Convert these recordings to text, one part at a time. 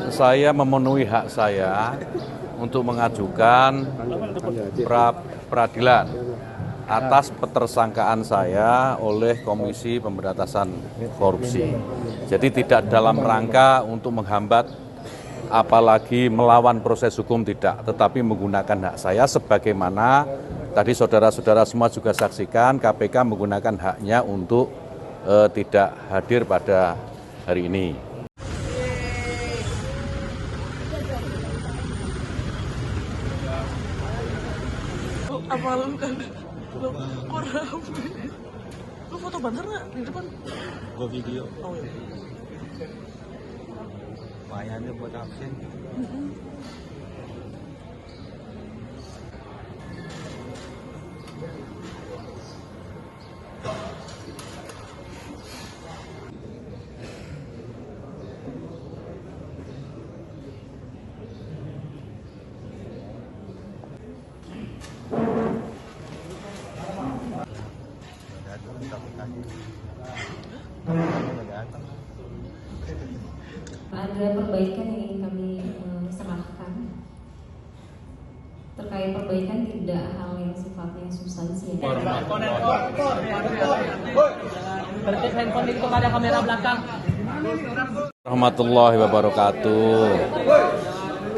saya memenuhi hak saya untuk mengajukan peradilan atas petersangkaan saya oleh Komisi Pemberantasan Korupsi. Jadi tidak dalam rangka untuk menghambat apalagi melawan proses hukum, tidak, tetapi menggunakan hak saya sebagaimana tadi saudara-saudara semua juga saksikan KPK menggunakan haknya untuk tidak hadir pada hari ini. Apa lu kan lu kok rame? Lu foto banter nggak di depan? Gua video. Oh iya. Bayarnya buat absen. Ada perbaikan yang ingin kami serahkan. Terkait perbaikan tidak hal yang sifatnya substansi. Tertib handphone itu kepada kamera belakang. Warahmatullahi wabarakatuh.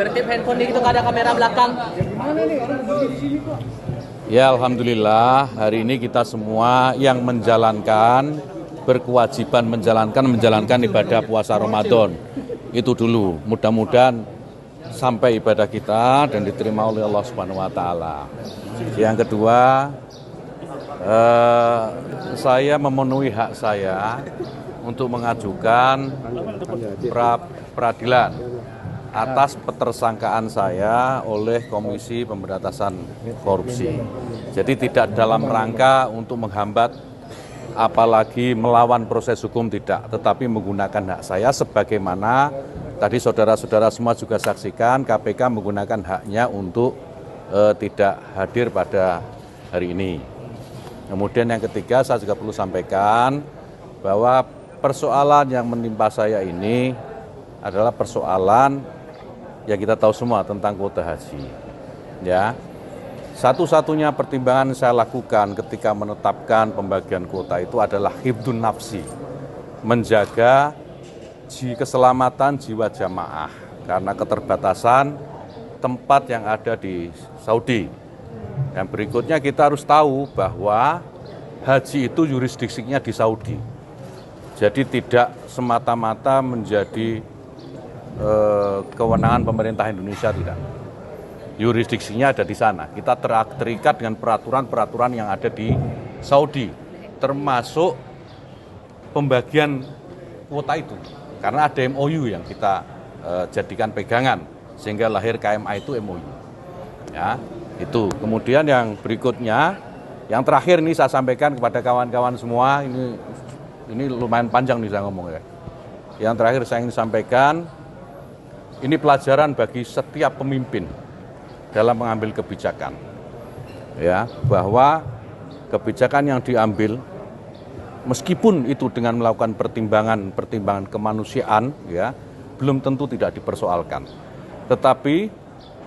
Tertib handphone itu kepada kamera belakang. Ya, alhamdulillah hari ini kita semua yang berkewajiban menjalankan ibadah puasa Ramadan. Itu dulu, mudah-mudahan sampai ibadah kita dan diterima oleh Allah Subhanahu wa taala. Yang kedua, saya memenuhi hak saya untuk mengajukan peradilan atas petersangkaan saya oleh Komisi Pemberantasan Korupsi. Jadi tidak dalam rangka untuk menghambat apalagi melawan proses hukum, tidak, tetapi menggunakan hak saya sebagaimana tadi saudara-saudara semua juga saksikan KPK menggunakan haknya untuk tidak hadir pada hari ini. Kemudian yang ketiga, saya juga perlu sampaikan bahwa persoalan yang menimpa saya ini adalah persoalan yang kita tahu semua tentang kuota haji. Ya, satu-satunya pertimbangan saya lakukan ketika menetapkan pembagian kuota itu adalah hifdzun nafsi, menjaga keselamatan jiwa jamaah karena keterbatasan tempat yang ada di Saudi. Dan berikutnya kita harus tahu bahwa haji itu yurisdiksinya di Saudi. Jadi tidak semata-mata menjadi kewenangan pemerintah Indonesia, tidak. Yurisdiksinya ada di sana. Kita terikat dengan peraturan-peraturan yang ada di Saudi, termasuk pembagian kuota itu. Karena ada MOU yang kita jadikan pegangan, sehingga lahir KMA itu MOU. Ya, itu. Kemudian yang berikutnya, yang terakhir ini saya sampaikan kepada kawan-kawan semua, ini lumayan panjang nih saya ngomong ya. Yang terakhir saya ingin sampaikan, ini pelajaran bagi setiap pemimpin dalam mengambil kebijakan, ya, bahwa kebijakan yang diambil meskipun itu dengan melakukan pertimbangan kemanusiaan, ya, belum tentu tidak dipersoalkan. Tetapi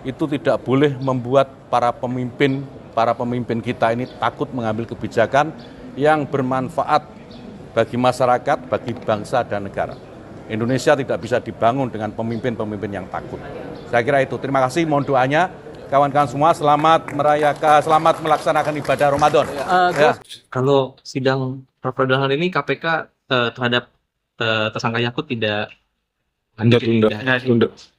itu tidak boleh membuat para pemimpin kita ini takut mengambil kebijakan yang bermanfaat bagi masyarakat, bagi bangsa dan negara. Indonesia tidak bisa dibangun dengan pemimpin-pemimpin yang takut. Saya kira itu. Terima kasih, mohon doanya. Kawan-kawan semua selamat melaksanakan ibadah Ramadan. Ya. Kalau sidang pra-peradilan ini KPK terhadap tersangka Yakut tidak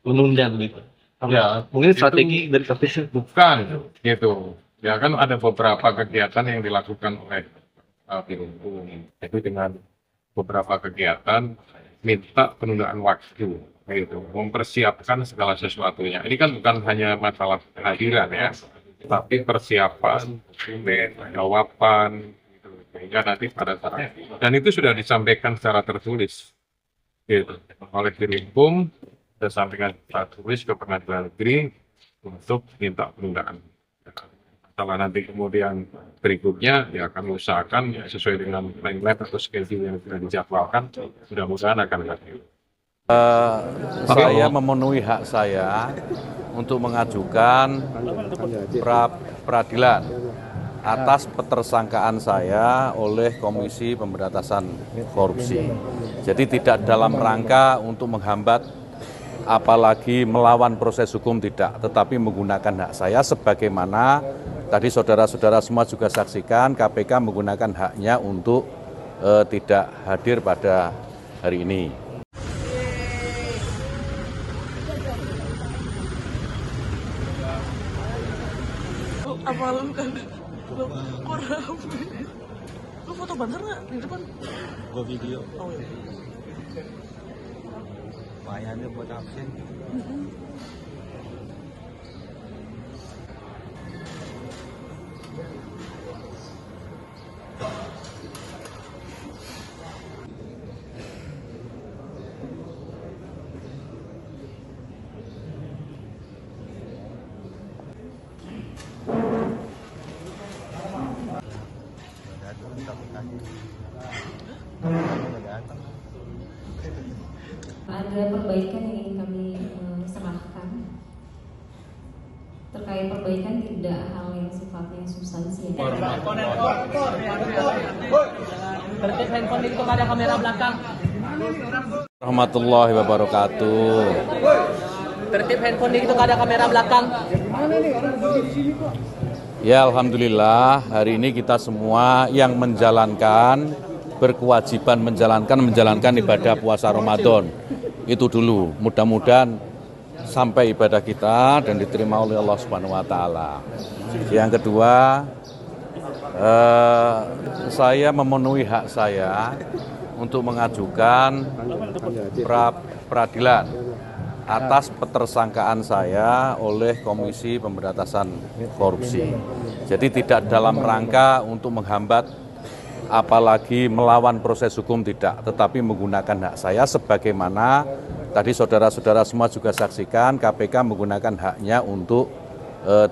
menunda begitu. Ya, mungkin strategi dari KPK bukan gitu. Ya kan ada beberapa kegiatan yang dilakukan oleh Biruntung, itu dengan beberapa kegiatan minta penundaan waktu, gitu, mempersiapkan segala sesuatunya. Ini kan bukan hanya masalah kehadiran ya, tapi persiapan, jawaban, gitu, sehingga nanti pada saat dan itu sudah disampaikan secara tertulis, gitu, oleh Biruntung, sudah sampaikan secara tertulis ke Pengadilan Negeri untuk minta penundaan. Setelah nanti kemudian berikutnya ya akan usahakan ya, sesuai dengan timeline atau schedule yang sudah dijadwalkan, mudah-mudahan akan hadir. Saya memenuhi hak saya untuk mengajukan peradilan atas petersangkaan saya oleh Komisi Pemberantasan Korupsi. Jadi tidak dalam rangka untuk menghambat apalagi melawan proses hukum, tidak, tetapi menggunakan hak saya sebagaimana tadi saudara-saudara semua juga saksikan KPK menggunakan haknya untuk tidak hadir pada hari ini. Apa lu kan? Lu kok rame? Lu foto banter nggak di depan? Gua video. Oh iya. Lumayan buat absen. Ada perbaikan yang ingin kami serahkan. Terkait perbaikan tidak hal yang sifatnya substansi. Tertib handphone itu pada kamera belakang. Warahmatullahi wabarakatuh. Tertib handphone itu pada kamera belakang. Ya, alhamdulillah hari ini kita semua yang berkewajiban menjalankan ibadah puasa Ramadan. Itu dulu, mudah-mudahan sampai ibadah kita dan diterima oleh Allah Subhanahu wa taala. Yang kedua, saya memenuhi hak saya untuk mengajukan peradilan atas petersangkaan saya oleh Komisi Pemberantasan Korupsi. Jadi tidak dalam rangka untuk menghambat apalagi melawan proses hukum, tidak, tetapi menggunakan hak saya sebagaimana tadi saudara-saudara semua juga saksikan KPK menggunakan haknya untuk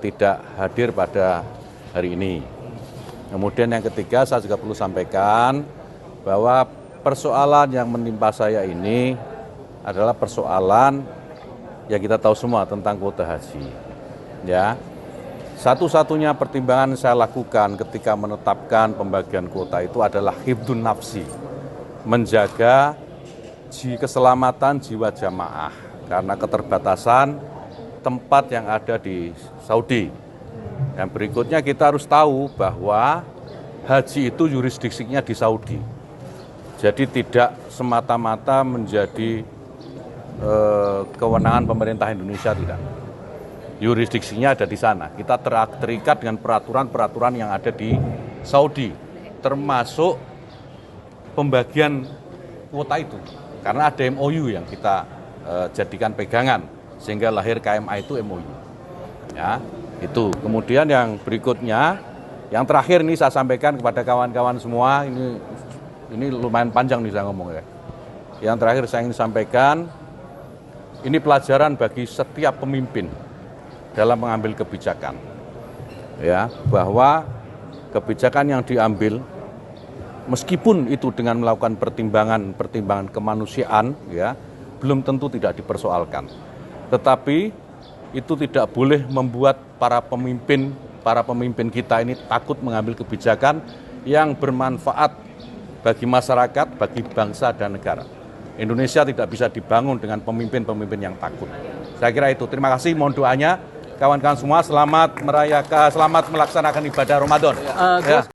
tidak hadir pada hari ini. Kemudian yang ketiga, saya juga perlu sampaikan bahwa persoalan yang menimpa saya ini adalah persoalan yang kita tahu semua tentang kuota haji. Ya. Satu-satunya pertimbangan saya lakukan ketika menetapkan pembagian kuota itu adalah hifdzun nafsi, menjaga keselamatan jiwa jamaah karena keterbatasan tempat yang ada di Saudi. Dan berikutnya kita harus tahu bahwa haji itu yurisdiksinya di Saudi. Jadi tidak semata-mata menjadi kewenangan pemerintah Indonesia, tidak. Yurisdiksinya ada di sana. Kita terikat dengan peraturan-peraturan yang ada di Saudi, termasuk pembagian kuota itu. Karena ada MOU yang kita jadikan pegangan, sehingga lahir KMA itu MOU. Ya, itu. Kemudian yang berikutnya, yang terakhir ini saya sampaikan kepada kawan-kawan semua, ini lumayan panjang nih saya ngomong ya. Yang terakhir saya ingin sampaikan, ini pelajaran bagi setiap pemimpin dalam mengambil kebijakan, ya, bahwa kebijakan yang diambil meskipun itu dengan melakukan pertimbangan kemanusiaan, ya, belum tentu tidak dipersoalkan. Tetapi itu tidak boleh membuat para pemimpin kita ini takut mengambil kebijakan yang bermanfaat bagi masyarakat, bagi bangsa dan negara. Indonesia tidak bisa dibangun dengan pemimpin-pemimpin yang takut. Saya kira itu. Terima kasih, mohon doanya. Kawan-kawan semua, selamat melaksanakan ibadah Ramadan.